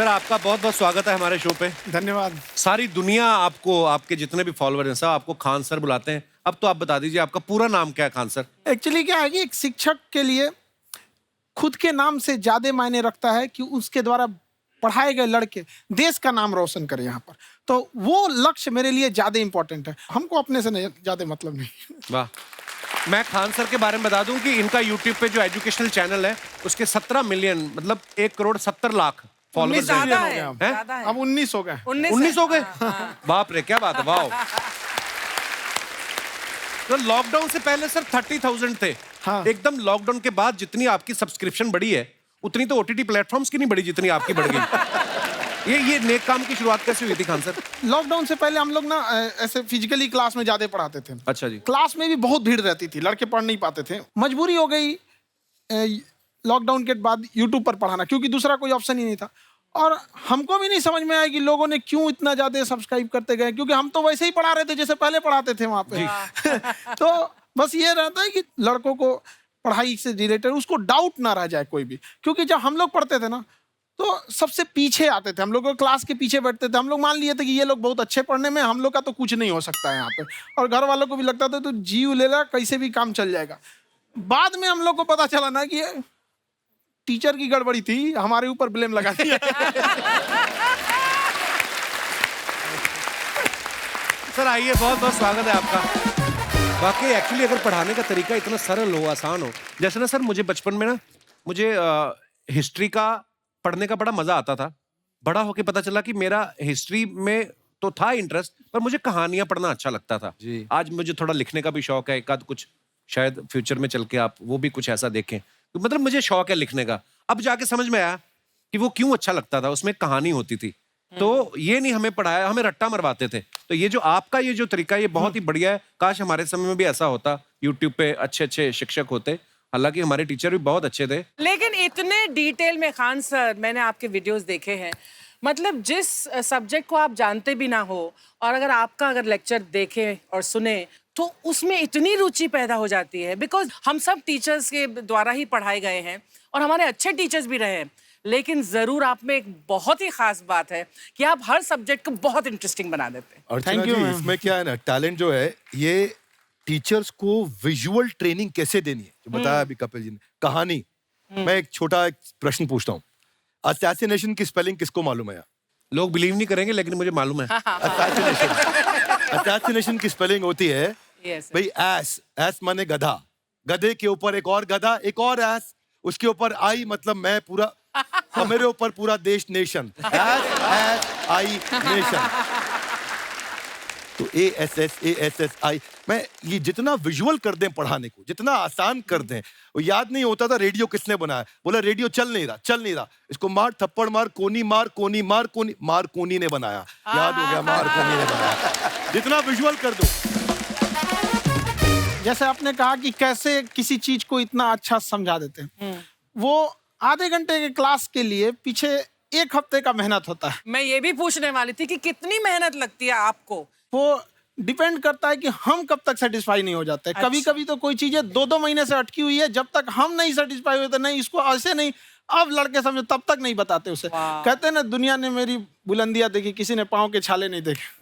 Sir आपका बहुत बहुत स्वागत है हमारे शो पे। धन्यवाद। सारी दुनिया आपको, आपके जितने भी फॉलोअर हैं सब आपको खान सर बुलाते हैं। अब तो आप बता दीजिए आपका पूरा नाम क्या है खान सर? एक्चुअली क्या है कि एक शिक्षक के लिए खुद के नाम से ज्यादा मायने रखता है कि उसके द्वारा पढ़ाए गए लड़के देश का नाम रोशन करें यहाँ पर। तो वो लक्ष्य मेरे लिए ज्यादा इंपॉर्टेंट है, हमको अपने से नहीं ज्यादा मतलब नहीं। वाह। मैं खान सर के बारे में बता दूं कि इनका यूट्यूब पे जो एजुकेशनल चैनल है उसके 17 मिलियन मतलब 1,70,00,000 फॉलोअर्स ज्यादा हैं। है। अब 19 हो गए। 19 हो गए? बाप रे, क्या बात है, वाह। तो लॉकडाउन से पहले सर 30,000 थे। हाँ। एकदम लॉकडाउन के बाद जितनी आपकी सब्सक्रिप्शन बढ़ी है उतनी तो ओटीटी प्लेटफॉर्म्स की नहीं बढ़ी जितनी आपकी बढ़ गई। ये नेक काम की शुरुआत कैसे हुई थी खान सर? लॉकडाउन से पहले हम लोग ना ऐसे फिजिकली क्लास में ज्यादा पढ़ाते थे। अच्छा जी। क्लास में भी बहुत भीड़ रहती थी, लड़के पढ़ नहीं पाते थे। मजबूरी हो गई लॉकडाउन के बाद यूट्यूब पर पढ़ाना, क्योंकि दूसरा कोई ऑप्शन ही नहीं था। और हमको भी नहीं समझ में आया कि लोगों ने क्यों इतना ज्यादा सब्सक्राइब करते गए, क्योंकि हम तो वैसे ही पढ़ा रहे थे जैसे पहले पढ़ाते थे वहां पे। तो बस ये रहता है कि लड़कों को पढ़ाई से रिलेटेड उसको डाउट ना रह जाए कोई भी, क्योंकि जब हम लोग पढ़ते थे ना तो सबसे पीछे आते थे, हम लोग क्लास के पीछे बैठते थे। हम लोग मान लिए थे कि ये लोग बहुत अच्छे पढ़ने में, हम लोग का तो कुछ नहीं हो सकता है यहाँ पे। और घर वालों को भी लगता था तो जीव ले ला, कैसे भी काम चल जाएगा। बाद में हम लोग को पता चला ना कि टीचर की गड़बड़ी थी, हमारे ऊपर ब्लेम लगा दिया। सर आइए, बहुत बहुत स्वागत है आपका। वाकई एक्चुअली अगर पढ़ाने का तरीका इतना सरल हो, आसान हो, जैसे ना सर मुझे बचपन में ना मुझे हिस्ट्री का पढ़ने का बड़ा मजा आता था। बड़ा होके पता चला कि मेरा हिस्ट्री में तो था इंटरेस्ट, पर मुझे कहानियां पढ़ना अच्छा लगता था। आज मुझे थोड़ा लिखने का भी शौक है, एक आध कुछ शायद फ्यूचर में चल के आप वो भी कुछ ऐसा देखें। तो मतलब मुझे शौक है लिखने का। अब जाके समझ में आया कि वो क्यों अच्छा लगता था, उसमें कहानी होती थी। तो ये नहीं हमें पढ़ाया, हमें रट्टा मरवाते थे। तो ये जो आपका ये जो तरीका है ये बहुत ही बढ़िया है। काश हमारे समय में भी ऐसा होता, यूट्यूब पे अच्छे अच्छे शिक्षक होते। हालांकि हमारे टीचर भी बहुत अच्छे थे। लेकिन इतने डिटेल में खान सर, मैंने आपके वीडियोस देखे हैं, मतलब जिस सब्जेक्ट को आप जानते भी ना हो और अगर लेक्चर देखें और सुने तो उसमें इतनी रुचि पैदा हो जाती है। बिकॉज हम सब टीचर्स के द्वारा ही पढ़ाए गए हैं और हमारे अच्छे टीचर्स भी रहे हैं, लेकिन जरूर आप में एक बहुत ही खास बात है कि आप हर सब्जेक्ट को बहुत इंटरेस्टिंग बना देते हैं। अर्चना जी, इसमें क्या है ना, टैलेंट जो है ये टीचर्स को विजुअल ट्रेनिंग कैसे देनी है, जो बताया अभी कपिल जी ने। कहानी, मैं एक छोटा प्रश्न पूछता हूँ। असैसिनेशन की स्पेलिंग किसको मालूम है यार? लोग बिलीव नहीं करेंगे लेकिन मुझे मालूम है। असैसिनेशन की स्पेलिंग होती है भाई एस माने गधा, गधे के ऊपर एक और गधा, एक और एस, उसके ऊपर आई मतलब मैं पूरा, और मेरे ऊपर पूरा देश, नेशन। S I nation. तो ASSASSI, मैं ये जितना विजुअल कर दें पढ़ाने को, जितना आसान कर दें। वो याद नहीं होता था रेडियो किसने बनाया, बोला रेडियो चल नहीं रहा, इसको मार थप्पड़ मार, कोनी मार, कोनी मार, कोनी मार, कोनी ने बनाया। याद हो गया, मार कोनी ने बनाया। जितना विजुअल कर दो। जैसे आपने कहा कि कैसे किसी चीज को इतना अच्छा समझा देते हैं, वो आधे घंटे के क्लास के लिए पीछे 1 हफ्ते का मेहनत होता है। मैं ये भी पूछने वाली थी कि कितनी मेहनत लगती है आपको। वो डिपेंड करता है कि हम कब तक सेटिस्फाई नहीं हो जाते। अच्छा। कभी कभी तो कोई चीजें 2-2 महीने से अटकी हुई है, जब तक हम नहीं सेटिस्फाई होते, नहीं इसको ऐसे नहीं, अब लड़के समझे तब तक नहीं बताते उसे। कहते हैं ना, दुनिया ने मेरी बुलंदियां देखी, किसी ने पाँव के छाले नहीं देखे।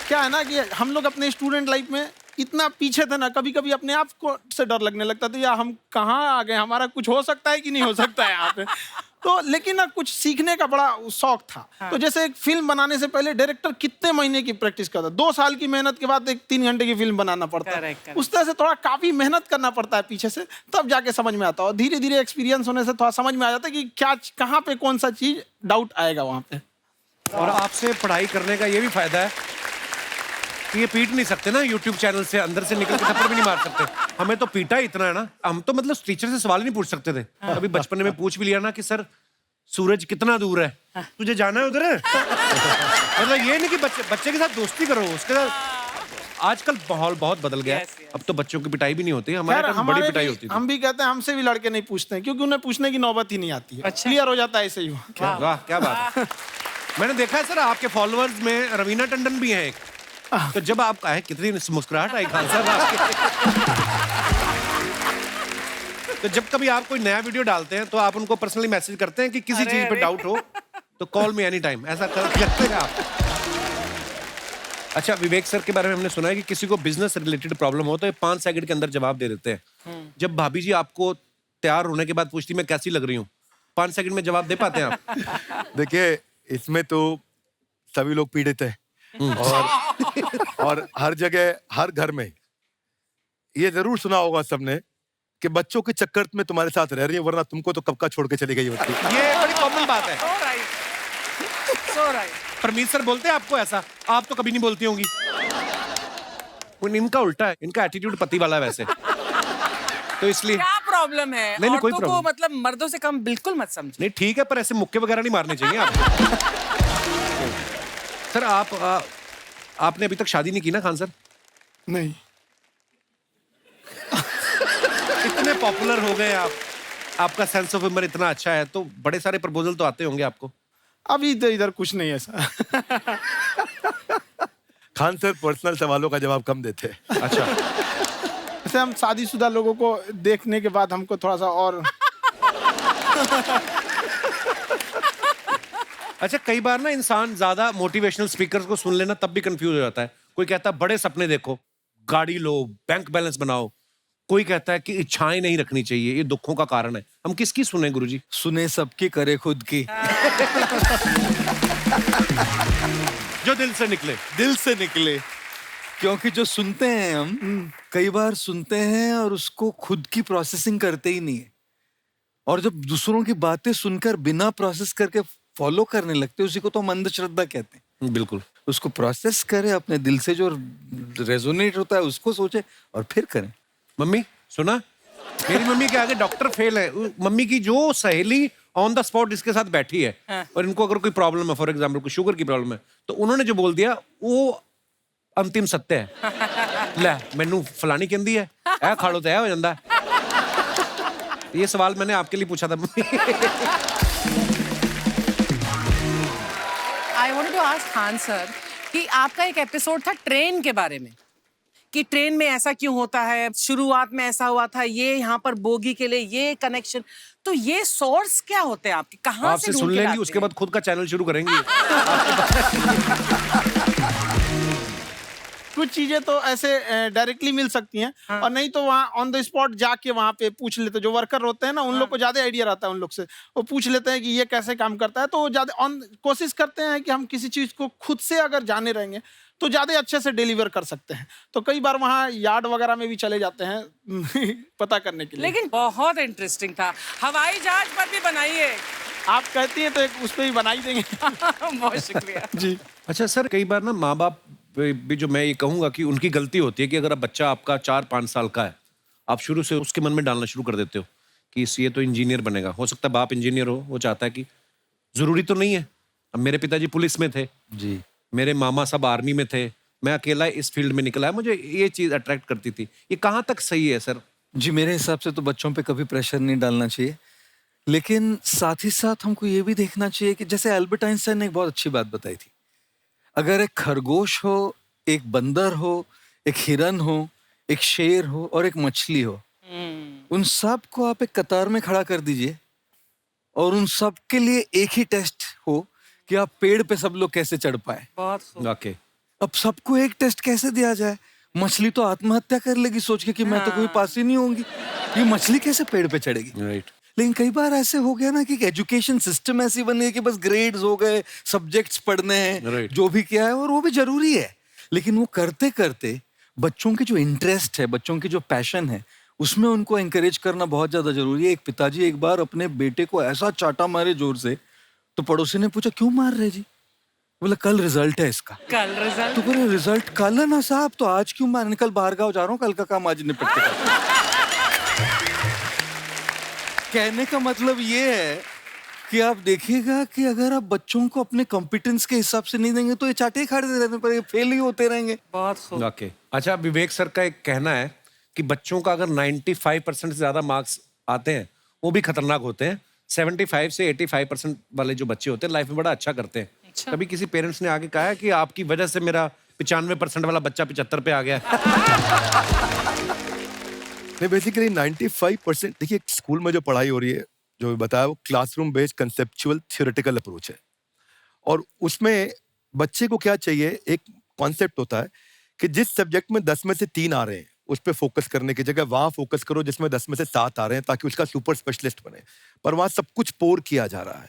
क्या है ना कि हम लोग अपने स्टूडेंट लाइफ में इतना पीछे थे ना, कभी कभी अपने आप को से डर लगने लगता था, यार हम कहाँ आ गए, हमारा कुछ हो सकता है कि नहीं हो सकता है यहाँ पे। तो लेकिन ना कुछ सीखने का बड़ा शौक था। तो जैसे एक फिल्म बनाने से पहले डायरेक्टर कितने महीने की प्रैक्टिस करता है, 2 साल की मेहनत के बाद एक 3 घंटे की फिल्म बनाना पड़ता है। उस तरह से थोड़ा काफी मेहनत करना पड़ता है पीछे से, तब जाके समझ में आता है। और धीरे धीरे एक्सपीरियंस होने से थोड़ा समझ में आ जाता है कि क्या, कहाँ पे कौन सा चीज डाउट आएगा वहाँ पे। और आपसे पढ़ाई करने का ये भी फायदा है कि ये पीट नहीं सकते ना यूट्यूब चैनल से, अंदर से निकल के थप्पड़ भी नहीं मार सकते। हमें तो पीटा इतना है ना, हम तो मतलब टीचर से सवाल नहीं पूछ सकते थे। अभी बचपन में पूछ भी लिया ना कि सर सूरज कितना दूर है, तुझे जाना है उधर है। मतलब ये नहीं कि बच्चे के साथ दोस्ती करो, उसके साथ। आजकल माहौल बहुत बदल गया है। अब तो बच्चों की पिटाई भी नहीं होती, हमारे टाइम बड़ी पिटाई होती थी। हम भी कहते हैं, हमसे भी लड़के नहीं पूछते हैं, क्योंकि उन्हें पूछने की नौबत ही नहीं आती है। क्लियर हो जाता है ऐसे ही। वाह, क्या बात है। मैंने देखा है सर आपके फॉलोअर्स में रवीना टंडन भी है एक। तो जब आप आए, कितनी मुस्कुराहट आई खान साहब आपके। तो जब कभी आप कोई नया वीडियो डालते हैं तो आप उनको पर्सनली मैसेज करते हैं कि किसी अरे, चीज पे अरे। डाउट हो तो कॉल मी एनी टाइम, ऐसा करते हैं आप? अच्छा, विवेक सर के बारे में हमने सुना है कि किसी को बिजनेस रिलेटेड प्रॉब्लम हो तो ये 5 सेकंड के अंदर जवाब दे देते हैं। जब भाभी जी आपको तैयार होने के बाद पूछती मैं कैसी लग रही हूँ, 5 सेकंड में जवाब दे पाते हैं आप? देखिए, इसमें तो सभी लोग पीड़ित हैं और हर जगह, हर घर में ये जरूर सुना होगा सबने कि बच्चों के चक्कर में तुम्हारे साथ रह रही है, वरना तुमको तो कब का छोड़ के चली गई होती। ये बड़ी कॉमन बात है। So right. So right. Parmeet sir बोलते हैं आपको ऐसा? आप तो कभी नहीं बोलती होंगी। इनका उल्टा है, इनका एटीट्यूड पति वाला है वैसे, तो इसलिए। क्या प्रॉब्लम है? नहीं, कोई औरतों को problem। मतलब मर्दों से कम बिल्कुल मत समझो। नहीं ठीक है, पर ऐसे मुक्के वगैरह नहीं मारने चाहिए आपको। सर आपने अभी तक शादी नहीं की ना खान सर? नहीं। इतने पॉपुलर हो गए आप, आपका सेंस ऑफ ह्यूमर इतना अच्छा है, तो बड़े सारे प्रपोजल तो आते होंगे आपको। अभी तो इधर कुछ नहीं है ऐसा। खान सर पर्सनल सवालों का जवाब कम देते हैं। अच्छा, वैसे हम शादीशुदा लोगों को देखने के बाद हमको थोड़ा सा और अच्छा कई बार ना इंसान ज्यादा मोटिवेशनल स्पीकर्स को सुन लेना तब भी कंफ्यूज हो जाता है। कोई कहता है बड़े सपने देखो, गाड़ी लो, बैंक बैलेंस बनाओ। कोई कहता है कि इच्छाएं नहीं रखनी चाहिए, ये दुखों का कारण है। हम किसकी सुने गुरुजी? सुने सबकी, करे खुद की। जो दिल से निकले। दिल से निकले। क्योंकि जो सुनते हैं हम कई बार सुनते हैं और उसको खुद की प्रोसेसिंग करते ही नहीं है, और जब दूसरों की बातें सुनकर बिना प्रोसेस करके फॉलो करने लगते हैं, उसी को तो हम अंधश्रद्धा कहते हैं। बिल्कुल। उसको प्रोसेस करें, अपने दिल से जो रेजोनेट होता है उसको सोचे और फिर करें। मम्मी सुना, मेरी मम्मी के आगे डॉक्टर फेल है। मम्मी की जो सहेली ऑन द स्पॉट इसके साथ बैठी है, और इनको अगर कोई प्रॉब्लम है, फॉर एग्जाम्पल कोई शुगर की प्रॉब्लम है, तो उन्होंने जो बोल दिया वो अंतिम सत्य है। ले मैनू फलानी कहती है, ऐ खाड़ो तो ऐ हो जाता है। ये सवाल मैंने आपके लिए पूछा था mummy. I wanted to ask Khan sir कि आपका एक एपिसोड था ट्रेन के बारे में, कि ट्रेन में ऐसा क्यों होता है, शुरुआत में ऐसा हुआ था, ये यहाँ पर बोगी के लिए ये कनेक्शन, तो ये सोर्स क्या होते हैं आपके, कहाँ आपसे से सुन ढूंढ के लेंगी, लाते उसके हैं? बाद खुद का चैनल शुरू करेंगी। कुछ चीजें तो ऐसे डायरेक्टली मिल सकती हैं, और नहीं तो वहाँ ऑन द स्पॉट जाके वहाँ पे पूछ लेते। जो वर्कर होते हैं ना, उन लोग को ज्यादा आइडिया रहता है उन लोग से, वो पूछ लेते हैं कि ये कैसे काम करता है। तो वो ज्यादा कोशिश करते हैं कि हम किसी चीज को खुद से अगर जाने रहेंगे तो ज्यादा अच्छे से डिलीवर कर सकते हैं। तो कई बार वहाँ यार्ड वगैरह में भी चले जाते हैं पता करने के लिए। लेकिन बहुत इंटरेस्टिंग था। हवाई जहाज पर भी बनाइए। आप कहती हैं तो एक उस पर भी बना ही देंगे। बहुत शुक्रिया जी। अच्छा सर, कई बार ना माँ बाप भी, जो मैं ये कहूंगा कि उनकी गलती होती है कि अगर अब बच्चा आपका 4-5 साल का है, आप शुरू से उसके मन में डालना शुरू कर देते हो कि ये तो इंजीनियर बनेगा। हो सकता है बाप इंजीनियर हो, वो चाहता है कि जरूरी तो नहीं है। अब मेरे पिताजी पुलिस में थे जी, मेरे मामा सब आर्मी में थे, मैं अकेला इस फील्ड में निकला है। मुझे ये चीज अट्रैक्ट करती थी। ये कहाँ तक सही है सर? जी मेरे हिसाब से तो बच्चों पे कभी प्रेशर नहीं डालना चाहिए, लेकिन साथ ही साथ हमको ये भी देखना चाहिए कि जैसे एल्बर्ट आइंस्टाइन ने एक बहुत अच्छी बात बताई थी, अगर एक खरगोश हो, एक बंदर हो, एक हिरन हो, एक शेर हो और एक मछली हो, उन सब को आप एक कतार में खड़ा कर दीजिए और उन सब के लिए एक ही टेस्ट हो कि आप पेड़ पे सब लोग कैसे चढ़ पाए। बहुत खूब। ओके। अब सबको एक टेस्ट कैसे दिया जाए? मछली तो आत्महत्या कर लेगी सोच के कि मैं तो कोई पास ही नहीं होंगी, ये मछली कैसे पेड़ पे चढ़ेगी? राइट। लेकिन कई बार ऐसे हो गया ना कि एजुकेशन सिस्टम ऐसी बन गई कि बस ग्रेड्स हो गए, सब्जेक्ट्स पढ़ने हैं, Right. जो भी किया है, और वो भी जरूरी है, लेकिन वो करते करते बच्चों के जो इंटरेस्ट है, बच्चों की जो पैशन है, उसमें उनको एंकरेज करना बहुत ज्यादा जरूरी है। एक पिताजी एक बार अपने बेटे को ऐसा चाटा मारे जोर से, तो पड़ोसी ने पूछा क्यों मार रहे जी? बोला कल रिजल्ट है इसका। कल रिजल्ट? तो बोले रिजल्ट कल है ना साहब, तो आज क्यों मार? कल बाहर गाँव जा रहा हूँ, कल का काम आज निपट के कहने का मतलब ये है कि आप देखिएगा कि अगर आप बच्चों को अपने कॉम्पिटेंस के हिसाब से नहीं देंगे तो ये चाटे ही खाते रहने पर फेल ही होते रहेंगे। बहुत खूब। ओके। अच्छा, विवेक सर का एक कहना है कि बच्चों का अगर 95% से ज्यादा मार्क्स आते हैं वो भी खतरनाक होते हैं। 75 से 85% वाले जो बच्चे होते हैं लाइफ में बड़ा अच्छा करते हैं। अच्छा। कभी किसी पेरेंट्स ने आके कहा है कि आपकी वजह से मेरा 95% वाला बच्चा 75 पे आ गया? नहीं, बेसिकली 95% देखिए स्कूल में जो पढ़ाई हो रही है, जो भी बताया, वो classroom based conceptual theoretical approach है। और उसमें बच्चे को क्या चाहिए, एक कॉन्सेप्ट होता है कि जिस सब्जेक्ट में 10 में से 3 आ रहे हैं उस पर फोकस करने की जगह वहां फोकस करो जिसमें 10 में से 7 आ रहे हैं, ताकि उसका सुपर स्पेशलिस्ट बने। पर वहां सब कुछ पोर किया जा रहा है,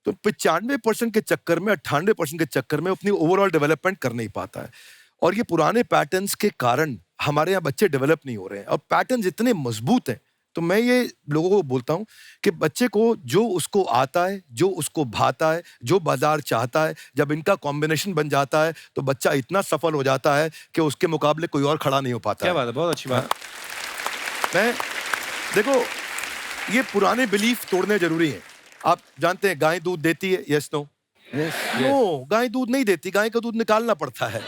तो 95% के चक्कर में, 98% के चक्कर में अपनी ओवरऑल डेवलपमेंट कर नहीं पाता है। और ये पुराने पैटर्न्स के कारण हमारे यहाँ बच्चे डेवलप नहीं हो रहे हैं, और पैटर्न्स इतने मजबूत हैं। तो मैं ये लोगों को बोलता हूँ कि बच्चे को जो उसको आता है, जो उसको भाता है, जो बाजार चाहता है, जब इनका कॉम्बिनेशन बन जाता है तो बच्चा इतना सफल हो जाता है कि उसके मुकाबले कोई और खड़ा नहीं हो पाता। क्या बात है, बहुत अच्छी बात। मैं देखो, ये पुराने बिलीफ तोड़ने जरूरी है। आप जानते हैं गाय दूध देती है, यस नो? नो, गाय दूध नहीं देती, गाय का दूध निकालना पड़ता है।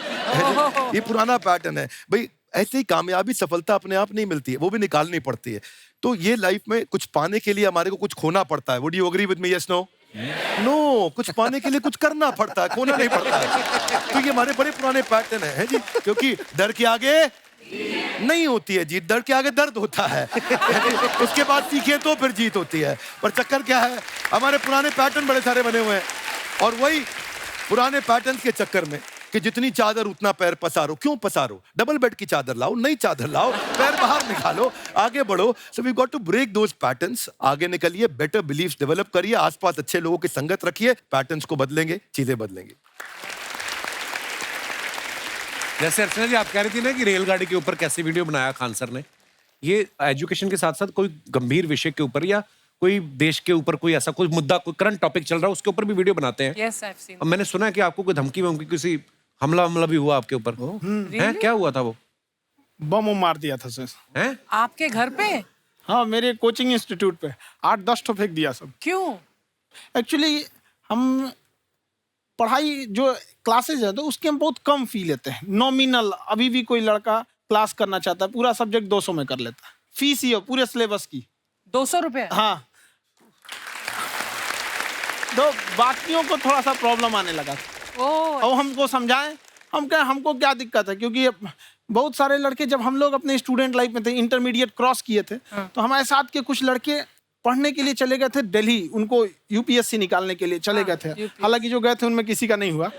ये पुराना पैटर्न है भाई। ऐसे ही कामयाबी, सफलता अपने आप नहीं मिलती है, वो भी निकालनी पड़ती है। तो ये लाइफ में कुछ पाने के लिए हमारे को कुछ खोना पड़ता है। Would you agree with me, yes no? No, कुछ पाने के लिए कुछ करना पड़ता है, खोना नहीं पड़ता है। तो ये हमारे बड़े पुराने पैटर्न है जी, क्योंकि डर के आगे नहीं होती है जीत, डर के आगे दर्द होता है। उसके बाद सीखे तो फिर जीत होती है। पर चक्कर क्या है, हमारे पुराने पैटर्न बड़े सारे बने हुए हैं, और वही पुराने पैटर्न के चक्कर में कि जितनी चादर उतना पैर पसारो। क्यों पसारो? डबल बेड की चादर लाओ, नई चादर लाओ, पैर बाहर निकालो, आगे बढ़ो। So we got to break those patterns. आगे निकलिए, बेटर बिलीफ्स डेवलप करिए, आसपास अच्छे लोगों की संगत रखिए, पैटर्न्स को बदलेंगे, चीजें बदलेंगी। जैसे अर्चना जी आप कह रही थी ना कि रेलगाड़ी के ऊपर कैसे वीडियो बनाया खान सर ने, ये एजुकेशन के साथ साथ कोई गंभीर विषय के ऊपर या कोई देश के ऊपर कोई ऐसा कोई मुद्दा, कोई करंट टॉपिक चल रहा है, उसके ऊपर भी वीडियो बनाते हैं। Yes, I've seen. अब मैंने सुना है कि आपको कोई धमकी वमकी, किसी हमला भी हुआ आपके ऊपर, हैं? क्या हुआ था वो? बम मार दिया था सर। हैं? आपके घर पे? हाँ, मेरे कोचिंग इंस्टीट्यूट पे 8-10 ठो फेंक दिया सब। क्यों? एक्चुअली हम पढ़ाई जो क्लासेज है तो उसके हम बहुत कम फी लेते हैं, नॉमिनल। अभी भी कोई लड़का क्लास करना चाहता है, पूरा सब्जेक्ट 200 में कर लेता है, फीस ही हो पूरे सिलेबस की 200 रुपए? हाँ। तो बाकियों को थोड़ा सा प्रॉब्लम आने लगा, और हमको समझाएं, हम क्या, हमको क्या दिक्कत है, क्योंकि बहुत सारे लड़के, जब हम लोग अपने स्टूडेंट लाइफ में थे, इंटरमीडिएट क्रॉस किए थे, तो हमारे साथ के कुछ लड़के पढ़ने के लिए चले गए थे दिल्ली, उनको यूपीएससी निकालने के लिए चले गए थे। हालांकि जो गए थे उनमें किसी का नहीं हुआ।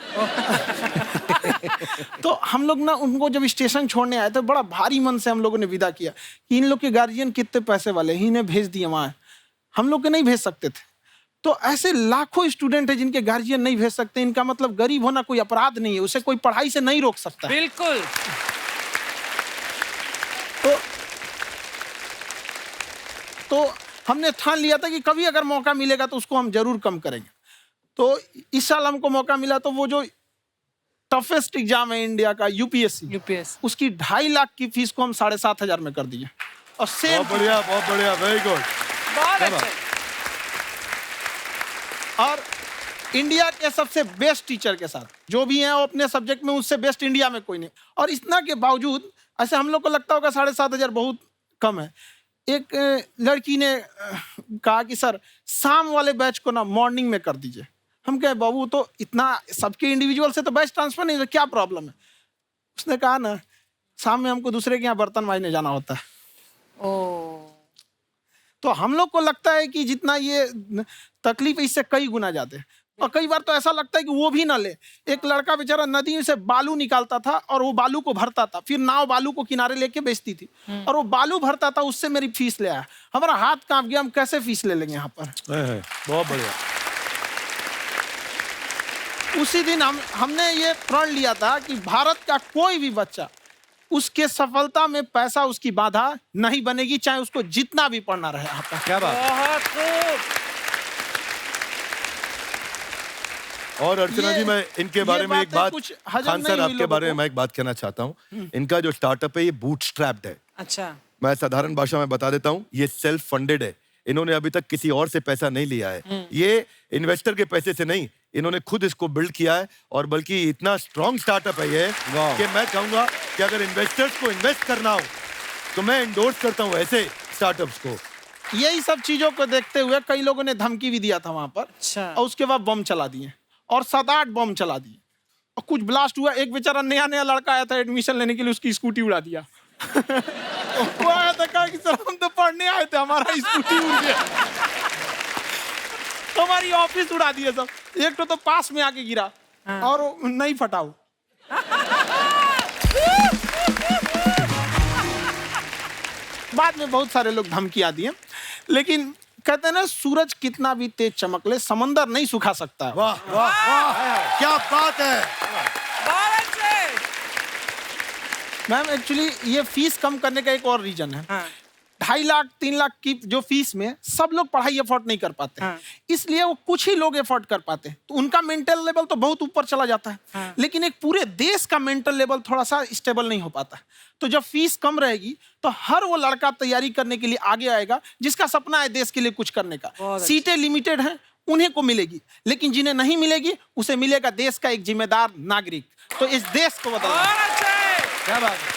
तो हम लोग ना उनको जब स्टेशन छोड़ने आए थे, बड़ा भारी मन से हम लोगों ने विदा किया कि इन लोग के गार्जियन कितने पैसे वाले हैं, इन्हें भेज दिए वहाँ, हम लोग के नहीं भेज सकते थे। तो ऐसे लाखों स्टूडेंट है जिनके गार्जियन नहीं भेज सकते। इनका मतलब गरीब होना कोई अपराध नहीं है, उसे कोई पढ़ाई से नहीं रोक सकता। बिल्कुल। तो हमने ठान लिया था कि कभी अगर मौका मिलेगा तो उसको हम जरूर कम करेंगे। तो इस साल हमको मौका मिला, तो वो जो टफेस्ट एग्जाम है इंडिया का, यूपीएससी, उसकी 2.5 लाख की फीस को हम 7,500 में कर दिए। और सेम, बहुत बढ़िया, वेरी गुड। बहुत अच्छा। और इंडिया के सबसे बेस्ट टीचर के साथ जो भी हैं, वो अपने सब्जेक्ट में उससे बेस्ट इंडिया में कोई नहीं। और इतना के बावजूद, ऐसे हम लोग को लगता होगा 7,500 बहुत कम है, एक लड़की ने कहा कि सर शाम वाले बैच को ना मॉर्निंग में कर दीजिए। हम कहे बाबू, तो इतना सबके इंडिविजुअल से तो बैच ट्रांसफर नहीं, तो क्या प्रॉब्लम है? उसने कहा ना, शाम में हमको दूसरे के यहाँ बर्तन मांजने जाना होता है। तो हम लोग को लगता है कि जितना ये तकलीफ, इससे कई गुना ज्यादा है। और कई बार तो ऐसा लगता है कि वो भी ना ले। एक लड़का बेचारा नदी से बालू निकालता था और वो बालू को भरता था, फिर नाव बालू को किनारे लेके बेचती थी, और वो बालू भरता था, उससे मेरी फीस ले आया। हमारा हाथ कांप गया, हम कैसे फीस ले लेंगे यहाँ पर। बहुत बढ़िया। उसी दिन हमने ये प्रण लिया था कि भारत का कोई भी बच्चा, उसके सफलता में पैसा उसकी बाधा नहीं बनेगी, चाहे उसको जितना भी पढ़ना रहे यहाँ पर। क्या बात। बहुत खूब। और अर्चना जी, मैं इनके बारे में एक बात, खान सर आपके बारे में मैं एक बात कहना चाहता हूँ। इनका जो स्टार्टअप है ये बूटस्ट्रैप्ड है। अच्छा। मैं साधारण भाषा में बता देता हूँ, ये सेल्फ फंडेड है। इन्होंने अभी तक किसी और से पैसा नहीं लिया है, ये इन्वेस्टर के पैसे से नहीं, इन्होंने खुद इसको बिल्ड किया है। और बल्कि इतना स्ट्रॉन्ग स्टार्टअप है ये कि मैं कहूंगा कि अगर इन्वेस्टर्स को इन्वेस्ट करना हो तो मैं इंडोर्स करता हूँ ऐसे स्टार्टअप्स को। यही सब चीजों को देखते हुए कई लोगों ने धमकी भी दिया था वहां पर। अच्छा। और उसके बाद बम चला दिए, और 7-8 बम चला दिए, और कुछ ब्लास्ट हुआ। एक बेचारा नया लड़का आया था एडमिशन लेने के लिए, उसकी स्कूटी उड़ा दिया। वो आया था कहा कि सर हम तो पढ़ने आए थे, हमारा स्कूटी उड़ गया, हमारी ऑफिस उड़ा दिया सब। एक तो पास में आके गिरा और नहीं फटा वो। बाद में बहुत सारे लोग धमकियां दिए, लेकिन कहते हैं ना सूरज कितना भी तेज चमक ले समंदर नहीं सुखा सकता। वाह वाह वाह, क्या बात है। मैम एक्चुअली ये फीस कम करने का एक और रीजन है। 2.5 लाख 3 लाख की जो फीस में सब लोग पढ़ाई अफोर्ड नहीं कर पाते हैं, इसलिए वो कुछ ही लोग अफोर्ड कर पाते हैं, तो उनका मेंटल लेवल तो बहुत ऊपर चला जाता है, लेकिन एक पूरे देश का मेंटल लेवल थोड़ा सा स्टेबल नहीं हो पाता। तो जब फीस कम रहेगी तो हर वो लड़का तैयारी करने के लिए आगे आएगा जिसका सपना है देश के लिए कुछ करने का। सीटें लिमिटेड हैं, उन्हें को मिलेगी, लेकिन जिन्हें नहीं मिलेगी उसे मिलेगा देश का एक जिम्मेदार नागरिक। तो इस देश को बदलना। क्या बात है।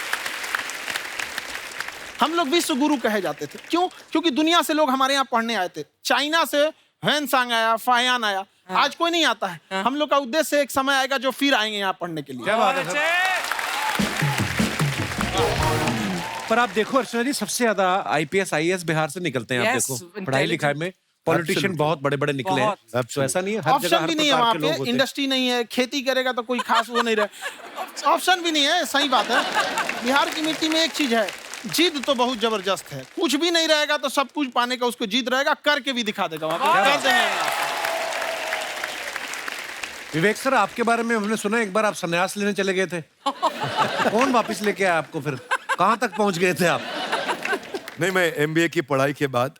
हम लोग विश्व गुरु कहे जाते थे, क्यों? क्योंकि दुनिया से लोग हमारे यहाँ पढ़ने आए थे। चाइना से ह्वेनसांग आया, फायान आया, आज कोई नहीं आता है। हम लोग का उद्देश्य एक समय आएगा जो फिर आएंगे यहाँ पढ़ने के लिए। क्या बात है सर। पर आप देखो अर्चना जी, सबसे ज्यादा IPS IAS बिहार से निकलते हैं। आप Yes, देखो पढ़ाई लिखाई में पॉलिटिशियन बहुत बड़े बड़े निकले हैं, तो ऐसा नहीं है हर जगह ऑप्शन हर भी नहीं है प्रकार वहाँ के लोग पे, होते हैं। इंडस्ट्री नहीं है, खेती करेगा तो कोई खास वो नहीं रहे, ऑप्शन भी नहीं है। सही बात है। बिहार की मिट्टी में एक चीज है, जिद तो बहुत जबरदस्त है। कुछ भी नहीं रहेगा तो सब कुछ पाने का उसको जिद रहेगा, करके भी दिखा देगा वहाँ पे। कर देंगे। विवेक सर, आपके बारे में हमने सुना एक बार आप संन्यास लेने चले गए थे। कौन वापस लेके आया आपको? फिर कहाँ तक पहुंच गए थे आप? नहीं, मैं MBA की पढ़ाई के बाद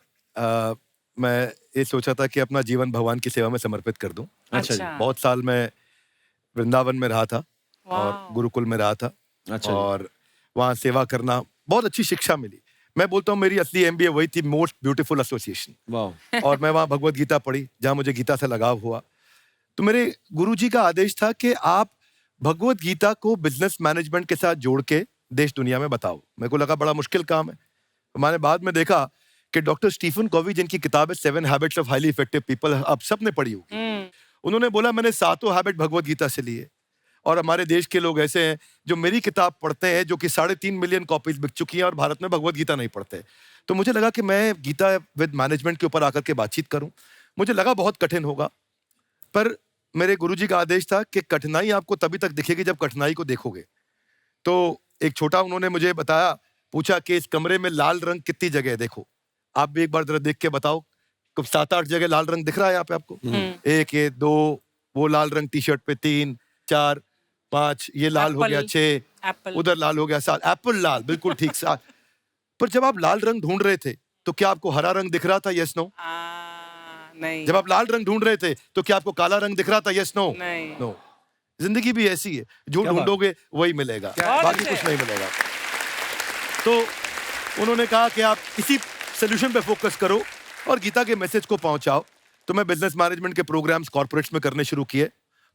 मैं ये सोचा था कि अपना जीवन भगवान की सेवा में समर्पित कर दूं। अच्छा जी। बहुत साल मैं वृंदावन में रहा था और गुरुकुल में रहा था। अच्छा। और वहाँ सेवा करना, बहुत अच्छी शिक्षा मिली। मैं बोलता हूँ मेरी असली MBA वही थी, मोस्ट ब्यूटीफुल एसोसिएशन। वाह। और मैं वहाँ भगवत गीता पढ़ी, जहाँ मुझे गीता से लगाव हुआ। तो मेरे गुरुजी का आदेश था कि आप भगवत गीता को बिजनेस मैनेजमेंट के साथ जोड़ के देश दुनिया में बताओ। मेरे को लगा बड़ा मुश्किल काम है। मैंने बाद में देखा कि डॉक्टर स्टीफन कॉवी, जिनकी किताब है 7 habits of highly effective people, आप सबने पढ़ी होगी, उन्होंने बोला मैंने 7 हैबिट भगवत गीता से लिए। और हमारे देश के लोग ऐसे हैं जो मेरी किताब पढ़ते हैं, जो कि 3.5 मिलियन कॉपीज बिक चुकी हैं, और भारत में भगवत गीता नहीं पढ़ते। तो मुझे लगा कि मैं गीता विद मैनेजमेंट के ऊपर आकर के बातचीत करूं। मुझे लगा बहुत कठिन होगा, पर मेरे गुरुजी का आदेश था कि कठिनाई आपको तभी तक दिखेगी जब कठिनाई को देखोगे। तो एक छोटा उन्होंने मुझे बताया, पूछा कि इस कमरे में लाल रंग कितनी जगह है, देखो आप भी एक बार जरा देख के बताओ। कुछ 7-8 जगह लाल रंग दिख रहा है यहाँ पे आपको? 1 ये 2 वो लाल रंग टी शर्ट पे, 3 4 5 ये लाल हो गया, 6 उधर लाल हो गया, 7 एप्पल लाल, बिल्कुल ठीक 7। पर जब आप लाल रंग ढूंढ रहे थे तो क्या आपको हरा रंग दिख रहा था? Yes no? नहीं। जब आप लाल रंग ढूंढ रहे थे तो क्या आपको काला रंग दिख रहा था? Yes no? नहीं। नो। जिंदगी भी ऐसी है, जो ढूंढोगे वही मिलेगा, बाकी कुछ नहीं मिलेगा। तो उन्होंने कहा कि आप इसी सोल्यूशन पे फोकस करो और गीता के मैसेज को पहुंचाओ। तो मैं बिजनेस मैनेजमेंट के प्रोग्राम्स कॉर्पोरेट्स में करने शुरू किए,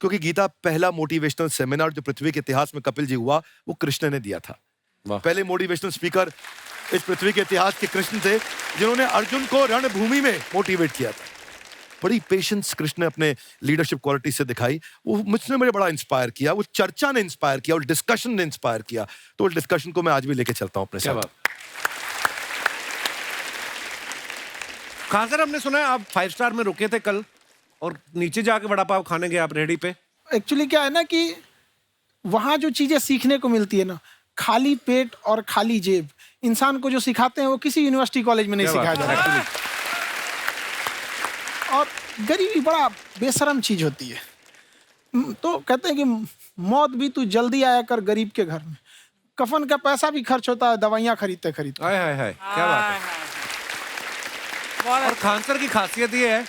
क्योंकि गीता पहला मोटिवेशनल सेमिनार जो पृथ्वी के इतिहास में कपिल जी हुआ, वो कृष्ण ने दिया था। पहले मोटिवेशनल स्पीकर इस पृथ्वी के इतिहास के कृष्ण थे, जिन्होंने अर्जुन को रणभूमि में मोटिवेट किया था। बड़ी पेशेंस कृष्ण ने अपने लीडरशिप क्वालिटी से दिखाई। वो मुझसे मुझे बड़ा इंस्पायर किया, वो चर्चा ने इंस्पायर किया, और डिस्कशन ने इंस्पायर किया। तो उस डिस्कशन को मैं आज भी लेके चलता हूँ अपने साथ। कहाँ सर, हमने सुना है आप 5 स्टार में रुके थे कल, और नीचे जाके वड़ा पाव खाने गए आप रेहड़ी पे। एक्चुअली क्या है ना कि वहाँ जो चीजें सीखने को मिलती है ना, खाली पेट और खाली जेब इंसान को जो सिखाते हैं वो किसी यूनिवर्सिटी कॉलेज में नहीं सिखाया जाता। और गरीबी बड़ा बेशरम चीज होती है। तो कहते हैं कि मौत भी तू जल्दी आया कर गरीब के घर में। कफन का पैसा भी खर्च होता है दवाइयाँ खरीदते खरीदते। हाय हाय हाय, क्या बात है। और खान सर की खासियत ये है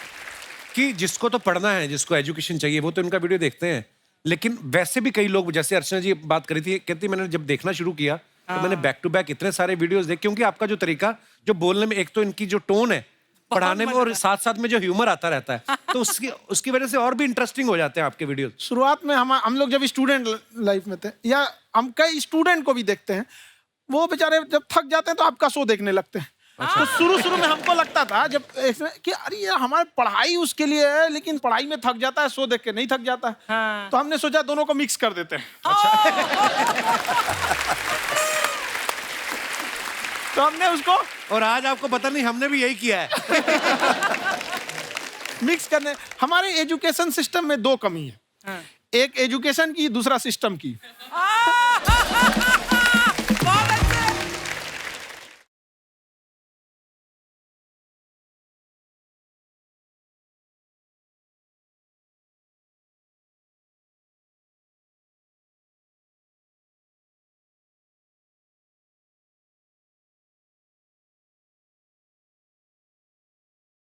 कि जिसको तो पढ़ना है, जिसको एजुकेशन चाहिए, वो तो इनका वीडियो देखते हैं। लेकिन वैसे भी कई लोग, जैसे अर्चना जी बात करी थी, कहती मैंने जब देखना शुरू किया तो मैंने बैक टू बैक इतने सारे वीडियोस देखे, क्योंकि आपका जो तरीका जो बोलने में, एक तो इनकी जो टोन है पढ़ाने में, और साथ साथ में जो ह्यूमर आता रहता है, तो उसकी वजह से और भी इंटरेस्टिंग हो जाते हैं आपके वीडियो। शुरुआत में हम लोग जब स्टूडेंट लाइफ में थे, या हम कई स्टूडेंट को भी देखते हैं, वो बेचारे जब थक जाते हैं तो आपका शो देखने लगते हैं। तो शुरू में हमको लगता था जब कि अरे ये हमारी पढ़ाई उसके लिए है, लेकिन पढ़ाई में थक जाता है, शो देख के नहीं थक जाता है। तो हमने सोचा दोनों को मिक्स कर देते हैं। तो हमने उसको और आज आपको पता नहीं हमने भी यही किया है। मिक्स करने। हमारे एजुकेशन सिस्टम में दो कमी है, हाँ। एक एजुकेशन की, दूसरा सिस्टम की।